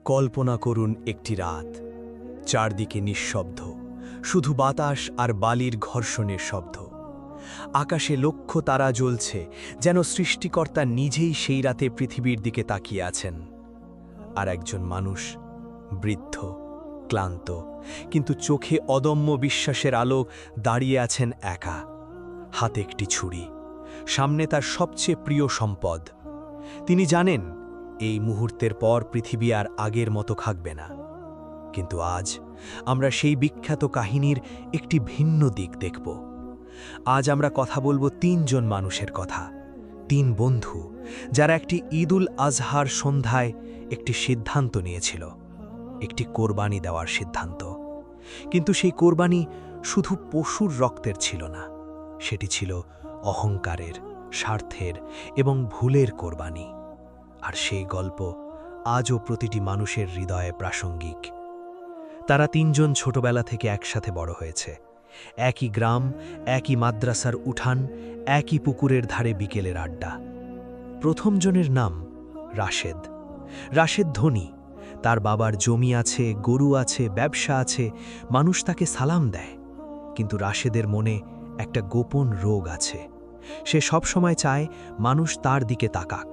কল্পনা করুন একটি রাত, চারদিকে নিঃশব্দ, শুধু বাতাস আর বালির ঘর্ষণের শব্দ। আকাশে লক্ষ তারা জ্বলছে, যেন সৃষ্টিকর্তা নিজেই সেই রাতে পৃথিবীর দিকে তাকিয়ে আছেন। আর একজন মানুষ, বৃদ্ধ, ক্লান্ত, কিন্তু চোখে অদম্য বিশ্বাসের আলো, দাঁড়িয়ে আছেন একা। হাতে একটি ছুরি, সামনে তার সবচেয়ে প্রিয় সম্পদ। তিনি জানেন এই মুহূর্তের পর পৃথিবী আর আগের মতো থাকবে না। কিন্তু আজ আমরা সেই বিখ্যাত কাহিনীর একটি ভিন্ন দিক দেখব। আজ আমরা কথা বলবো তিনজন মানুষের কথা, তিন বন্ধু, যারা একটি ঈদুল আজহার সন্ধ্যায় একটি সিদ্ধান্ত নিয়েছিল, একটি কোরবানি দেওয়ার সিদ্ধান্ত। কিন্তু সেই কোরবানি শুধু পশুর রক্তের ছিল না, সেটি ছিল অহংকারের, স্বার্থের এবং ভুলের কোরবানি। আর সেই গল্প আজও প্রতিটি মানুষের হৃদয়ে প্রাসঙ্গিক। তারা তিনজন ছোটবেলা থেকে একসাথে বড় হয়েছে, একই গ্রাম, একই মাদ্রাসার উঠান, একই পুকুরের ধারে বিকেলের আড্ডা। প্রথম জনের নাম রাশেদ। রাশেদ ধনী, তার বাবার জমি আছে, গরু আছে, ব্যবসা আছে, মানুষ তাকে সালাম দেয়। কিন্তু রাশেদের মনে একটা গোপন রোগ আছে। সে সব সময় চায় মানুষ তার দিকে তাকাক,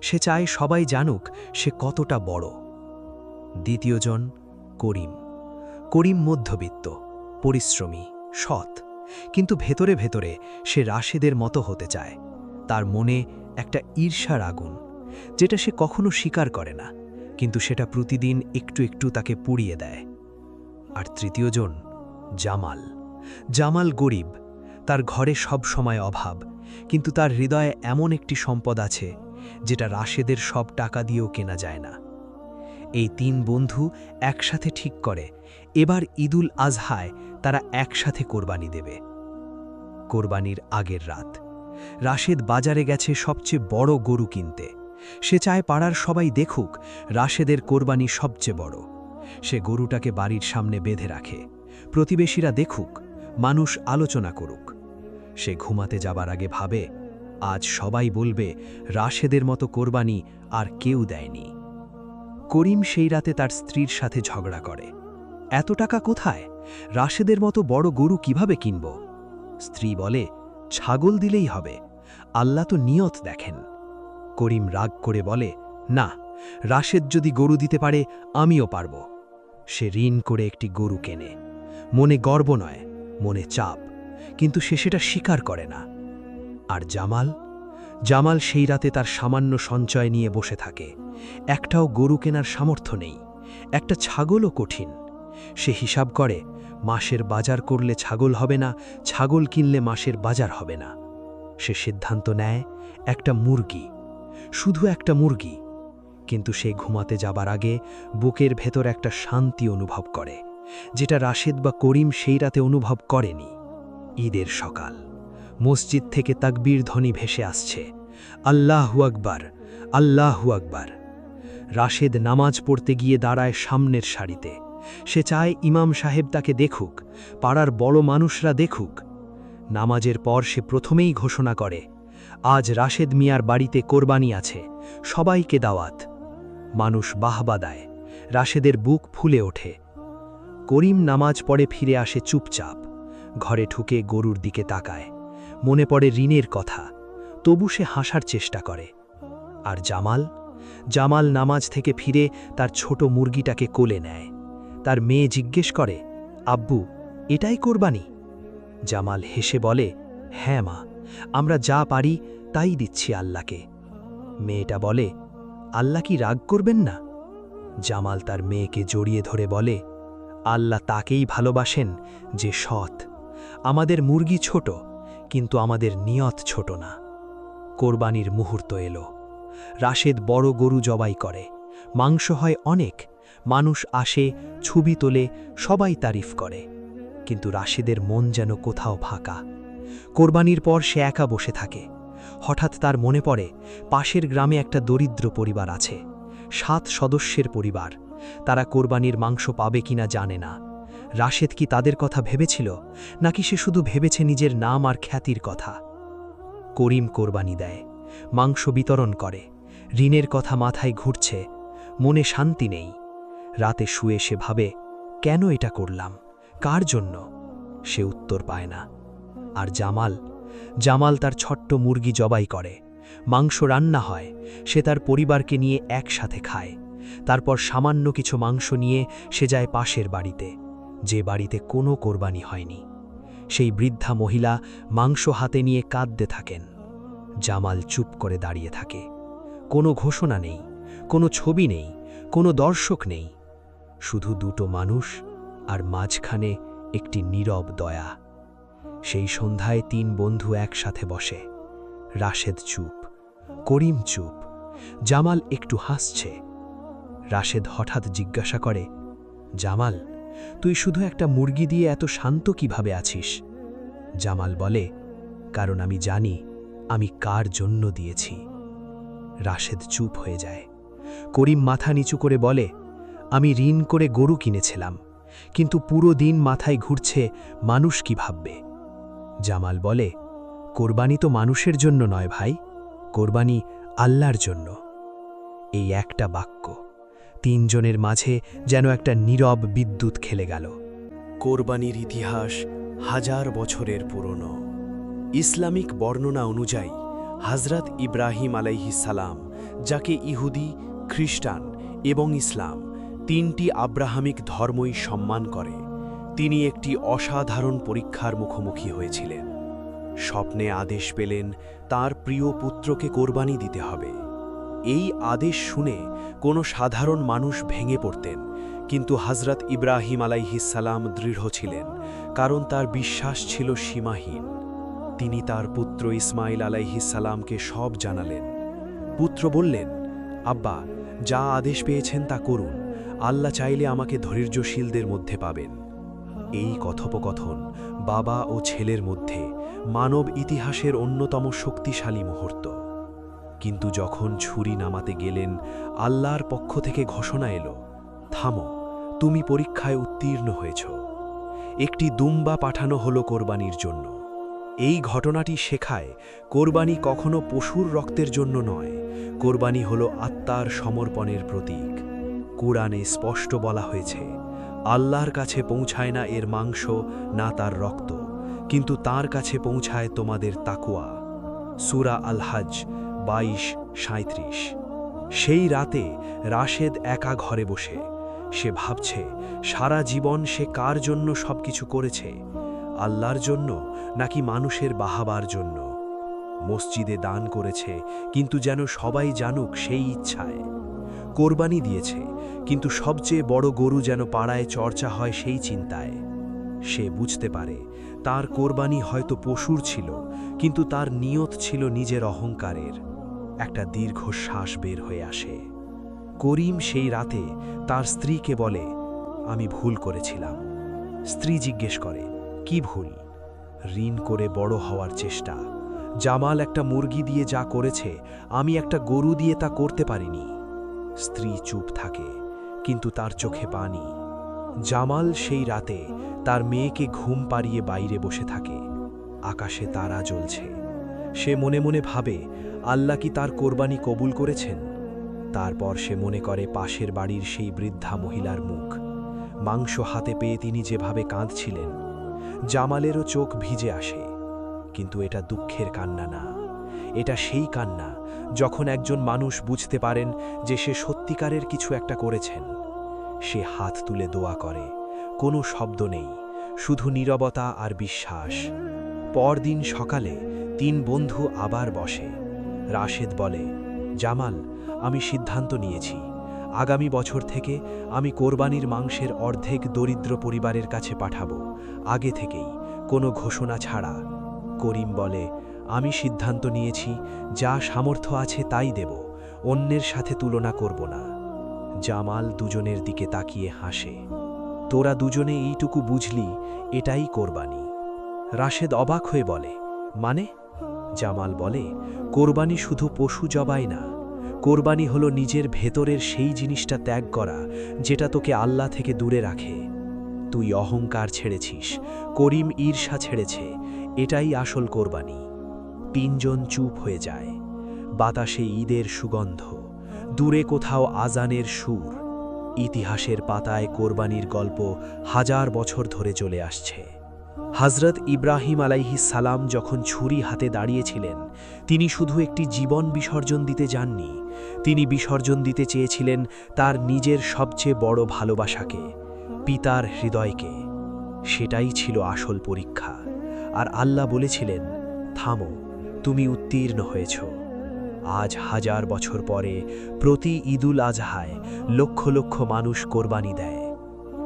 সে চায় সবাই জানুক সে কতটা বড়। দ্বিতীয়জন করিম। করিম মধ্যবিত্ত, পরিশ্রমী, সৎ, কিন্তু ভেতরে ভেতরে সে রাশেদের মতো হতে চায়। তার মনে একটা ঈর্ষার আগুন, যেটা সে কখনো স্বীকার করে না, কিন্তু সেটা প্রতিদিন একটু একটু তাকে পুড়িয়ে দেয়। আর তৃতীয়জন জামাল। জামাল গরিব, তার ঘরে সব সময় অভাব, কিন্তু তার হৃদয়ে এমন একটি সম্পদ আছে যেটা রাশেদের সব টাকা দিয়েও কেনা যায় না। এই তিন বন্ধু একসাথে ঠিক করে এবার ঈদুল আজহায় তারা একসাথে কোরবানি দেবে। কোরবানির আগের রাত রাশেদ বাজারে গেছে সবচেয়ে বড় গরু কিনতে। সে চায় পাড়ার সবাই দেখুক রাশেদের কোরবানি সবচেয়ে বড়। সে গরুটাকে বাড়ির সামনে বেঁধে রাখে, প্রতিবেশীরা দেখুক, মানুষ আলোচনা করুক। সে ঘুমাতে যাবার আগে ভাবে, আজ সবাই বলবে রাশেদের মতো কোরবানি আর কেউ দেয়নি। করিম সেই রাতে তার স্ত্রীর সাথে ঝগড়া করে, এত টাকা কোথায়, রাশেদের মতো বড় গরু কিভাবে কিনব? স্ত্রী বলে, ছাগল দিলেই হবে, আল্লাহ তো নিয়ত দেখেন। করিম রাগ করে বলে, না, রাশেদ যদি গরু দিতে পারে আমিও পারব। সে ঋণ করে একটি গরু কেনে, মনে গর্ব নয়, মনে চাপ, কিন্তু সে সেটা স্বীকার করে না। আর জামাল? জামাল সেই রাতে তার সামান্য সঞ্চয় নিয়ে বসে থাকে। একটাও গরু কেনার সামর্থ্য নেই, একটা ছাগলও কঠিন। সে হিসাব করে, মাসের বাজার করলে ছাগল হবে না, ছাগল কিনলে মাসের বাজার হবে না। সে সিদ্ধান্ত নেয় একটা মুরগি, শুধু একটা মুরগি। কিন্তু সে ঘুমাতে যাবার আগে বুকের ভেতর একটা শান্তি অনুভব করে, যেটা রাশেদ বা করিম সেই রাতে অনুভব করেনি। ঈদের সকাল, মসজিদ থেকে তাকবীর ধ্বনি ভেসে আসছে, আল্লাহু আকবার, আল্লাহু আকবার। রাশেদ নামাজ পড়তে গিয়ে দাঁড়ায় সামনের সারিতে। সে চায় ইমাম সাহেব তাকে দেখুক, পাড়ার বড় মানুষরা দেখুক। নামাজের পর সে প্রথমেই ঘোষণা করে, আজ রাশেদ মিয়ার বাড়িতে কোরবানি আছে, সবাইকে দাওয়াত। মানুষ বাহবা দেয়, রাশেদের বুক ফুলে ওঠে। করিম নামাজ পড়ে ফিরে আসে চুপচাপ, ঘরে ঢুকে গরুর দিকে তাকায়, মনে পড়ে ঋণের কথা, তবু সে হাসার চেষ্টা করে। আর জামাল? জামাল নামাজ থেকে ফিরে তার ছোট মুরগিটাকে কোলে নেয়। তার মেয়ে জিজ্ঞেস করে, আব্বু, এটাই কোরবানি? জামাল হেসে বলে, হ্যাঁ মা, আমরা যা পারি তাই দিচ্ছি আল্লাহকে। মেয়েটা বলে, আল্লাহ কি রাগ করবেন না? জামাল তার মেয়েকে জড়িয়ে ধরে বলে, আল্লাহ তাকেই ভালোবাসেন যে সৎ। আমাদের মুরগি ছোট, কিন্তু আমাদের নিয়ত ছোট না। কোরবানির মুহূর্ত এলো। রাশেদ বড় গরু জবাই করে, মাংস হয় অনেক, মানুষ আসে, ছবি তোলে, সবাই তারিফ করে। কিন্তু রাশেদের মন যেন কোথাও ফাঁকা। কোরবানির পর সে একা বসে থাকে। হঠাৎ তার মনে পড়ে পাশের গ্রামে একটা দরিদ্র পরিবার আছে, 7 সদস্যের পরিবার। তারা কোরবানির মাংস পাবে কিনা জানে না। রাশেদ কি তাদের কথা ভেবেছিল, নাকি সে শুধু ভেবেছে নিজের নাম আর খ্যাতির কথা? করিম কোরবানি দেয়, মাংস বিতরণ করে। ঋণের কথা মাথায় ঘুরছে, মনে শান্তি নেই, রাতে শুয়ে সে ভাবে, কেন এটা করলাম, কার জন্য? সে উত্তর পায় না। আর জামাল তার ছোট্ট মুরগি জবাই করে, মাংস রান্না হয়, সে তার পরিবারকে নিয়ে একসাথে খায়। তারপর সামান্য কিছু মাংস নিয়ে সে যায় পাশের বাড়িতে, যে বাড়িতে কোনো কোরবানি হয়নি। সেই বৃদ্ধা মহিলা মাংস হাতে নিয়ে কাঁদতে থাকেন। জামাল চুপ করে দাঁড়িয়ে থাকে। কোনো ঘোষণা নেই, কোনো ছবি নেই, কোনো দর্শক নেই, শুধু দুটো মানুষ আর মাঝখানে একটি নীরব দয়া। সেই সন্ধ্যায় 3 বন্ধু একসাথে বসে। রাশেদ চুপ, করিম চুপ, জামাল একটু হাসছে। রাশেদ হঠাৎ জিজ্ঞাসা করে, জামাল, তুই শুধু একটা মুরগি দিয়ে এত শান্ত কিভাবে আছিস? জামাল বলে, কারণ আমি জানি আমি কার জন্য দিয়েছি। রাশেদ চুপ হয়ে যায়। করিম মাথা নিচু করে বলে, আমি ঋণ করে গরু কিনেছিলাম, কিন্তু পুরো দিন মাথায় ঘুরছে মানুষ কি ভাববে। জামাল বলে, কোরবানি তো মানুষের জন্য নয় ভাই, কোরবানি আল্লাহর জন্য। এই একটা বাক্য 3 জনের মাঝে যেন একটা নীরব বিদ্যুৎ খেলে গেল। কোরবানির ইতিহাস হাজার বছরের পুরনো। ইসলামিক বর্ণনা অনুযায়ী হযরত ইব্রাহিম আলাইহিসসালাম, যাকে ইহুদি, খ্রিস্টান এবং ইসলাম 3টি আব্রাহামিক ধর্মই সম্মান করে, তিনি একটি অসাধারণ পরীক্ষার মুখোমুখি হয়েছিলেন। স্বপ্নে আদেশ পেলেন তার প্রিয় পুত্রকে কোরবানি দিতে হবে। এই আদেশ শুনে কোনো সাধারণ মানুষ ভেঙে পড়তেন, কিন্তু হযরত ইব্রাহিম আলাইহিসসালাম দৃঢ় ছিলেন, কারণ তার বিশ্বাস ছিল সীমাহীন। তিনি তার পুত্র ইসমাইল আলাইহিসসালামকে সব জানালেন। পুত্র বললেন, আব্বা, যা আদেশ পেয়েছেন তা করুন, আল্লাহ চাইলে আমাকে ধৈর্যশীলদের মধ্যে পাবেন। এই কথোপকথন বাবা ও ছেলের মধ্যে মানব ইতিহাসের অন্যতম শক্তিশালী মুহূর্ত। কিন্তু যখন ছুরি নামাতে গেলেন, আল্লাহর পক্ষ থেকে ঘোষণা এলো, থামো, তুমি পরীক্ষায় উত্তীর্ণ হয়েছ। একটি দুম্বা পাঠানো হলো কোরবানির জন্য। এই ঘটনাটি শেখায়, কোরবানি কখনো পশুর রক্তের জন্য নয়, কোরবানি হলো আত্মার সমর্পণের প্রতীক। কুরআনে স্পষ্ট বলা হয়েছে, আল্লাহর কাছে পৌঁছায় না এর মাংস না তার রক্ত, কিন্তু তার কাছে পৌঁছায় তোমাদের তাকওয়া। সূরা আল হজ 22:37। সেই রাতে রাশেদ একা ঘরে বসে, সে ভাবছে সারা জীবন সে কার জন্য সবকিছু করেছে, আল্লাহর জন্য নাকি মানুষের বাহাবার জন্য। মসজিদে দান করেছে, কিন্তু যেন সবাই জানুক সেই ইচ্ছায়। কোরবানি দিয়েছে, কিন্তু সবচেয়ে বড় গরু যেন পাড়ায় চর্চা হয় সেই চিন্তায়। সে বুঝতে পারে তার কোরবানি হয়তো পশুর ছিল, কিন্তু তার নিয়ত ছিল নিজের অহংকারের। একটা দীর্ঘশ্বাস বের হয়ে আসে। করিম সেই রাতে তার স্ত্রীকে বলে, আমি ভুল করেছিলাম। স্ত্রী জিজ্ঞেস করে, কি ভুল? ঋণ করে বড় হওয়ার চেষ্টা। জামাল একটা মুরগি দিয়ে যা করেছে, আমি একটা গরু দিয়ে তা করতে পারিনি। স্ত্রী চুপ থাকে, কিন্তু তার চোখে পানি। জামাল সেই রাতে তার মেয়েকে ঘুম পাড়িয়ে বাইরে বসে থাকে। আকাশে তারা জ্বলছে। সে মনে মনে ভাবে, আল্লাহ কি তার কোরবানি কবুল করেছেন? তারপর সে মনে করে পাশের বাড়ির সেই বৃদ্ধা মহিলার মুখ। মাংস হাতে পেয়ে তিনি যেভাবে কাঁদছিলেন। জামালেরও চোখ ভিজে আসে, কিন্তু এটা দুঃখের কান্না না, এটা সেই কান্না যখন একজন মানুষ বুঝতে পারেন যে সে সত্যিকারের কিছু একটা করেছেন। সে হাত তুলে দোয়া করে, কোনো শব্দ নেই, শুধু নীরবতা আর বিশ্বাস। পরদিন সকালে 3 বন্ধু আবার বসে। রাশেদ বলে, জামাল, আমি সিদ্ধান্ত নিয়েছি, আগামী বছর থেকে আমি কোরবানির মাংসের অর্ধেক দরিদ্র পরিবারের কাছে পাঠাবো, আগে থেকেই, কোনো ঘোষণা ছাড়া। করিম বলে, আমি সিদ্ধান্ত নিয়েছি, যা সামর্থ্য আছে তাই দেব, অন্যের সাথে তুলনা করব না। জামাল দুজনের দিকে তাকিয়ে হাসে। তোরা দুজনে এইটুকু বুঝলি, এটাই কোরবানি। রাশেদ অবাক হয়ে বলে, মানে? জামাল বলে, কোরবানি শুধু পশু জবাই না, কোরবানি হলো নিজের ভেতরের সেই জিনিসটা ত্যাগ করা যেটা তোকে আল্লাহ থেকে দূরে রাখে। তুই অহংকার ছেড়েছিস, করিম ঈর্ষা ছেড়েছে, এটাই আসল কোরবানি। 3 জন চুপ হয়ে যায়। বাতাসে ঈদের সুগন্ধ, দূরে কোথাও আজানের সুর। ইতিহাসের পাতায় কোরবানির গল্প হাজার বছর ধরে চলে আসছে। হযরত ইব্রাহিম আলাইহিস সালাম যখন ছুরি হাতে দাঁড়িয়েছিলেন, তিনি শুধু একটি জীবন বিসর্জন দিতে যাননি, তিনি বিসর্জন দিতে চেয়েছিলেন তার নিজের সবচেয়ে বড় ভালোবাসাকে, পিতার হৃদয়কে। সেটাই ছিল আসল পরীক্ষা। আর আল্লাহ বলেছিলেন, থামো, তুমি উত্তীর্ণ হয়েছ। আজ হাজার বছর পরে প্রতি ঈদুল আজহায় লক্ষ লক্ষ মানুষ কোরবানি দেয়।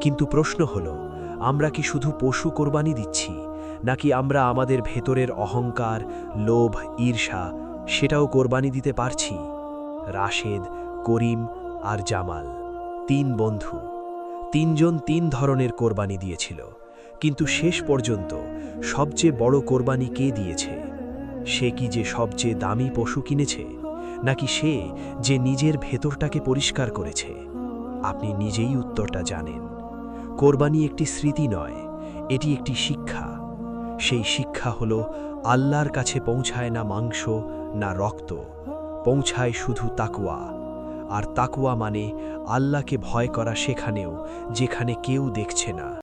কিন্তু প্রশ্ন হলো, আমরা কি শুধু পশু কোরবানি দিচ্ছি, নাকি আমরা আমাদের ভেতরের অহংকার, লোভ, ঈর্ষা সেটাও কোরবানি দিতে পারছি? রাশেদ, করিম আর জামাল, 3 বন্ধু, 3 জন 3 ধরনের কোরবানি দিয়েছিল। কিন্তু শেষ পর্যন্ত সবচেয়ে বড় কোরবানি কে দিয়েছে? সে কি যে সবচেয়ে দামি পশু কিনেছে, নাকি সে যে নিজের ভেতরটাকে পরিষ্কার করেছে? আপনি নিজেই উত্তরটা জানেন। কোরবানি একটি স্মৃতি নয়, এটি একটি শিক্ষা। সেই শিক্ষা হলো, আল্লাহর কাছে পৌঁছায় না মাংস না রক্ত, পৌঁছায় শুধু তাকওয়া। আর তাকওয়া মানে আল্লাহকে ভয় করা সেখানেও, যেখানে কেউ দেখছে না।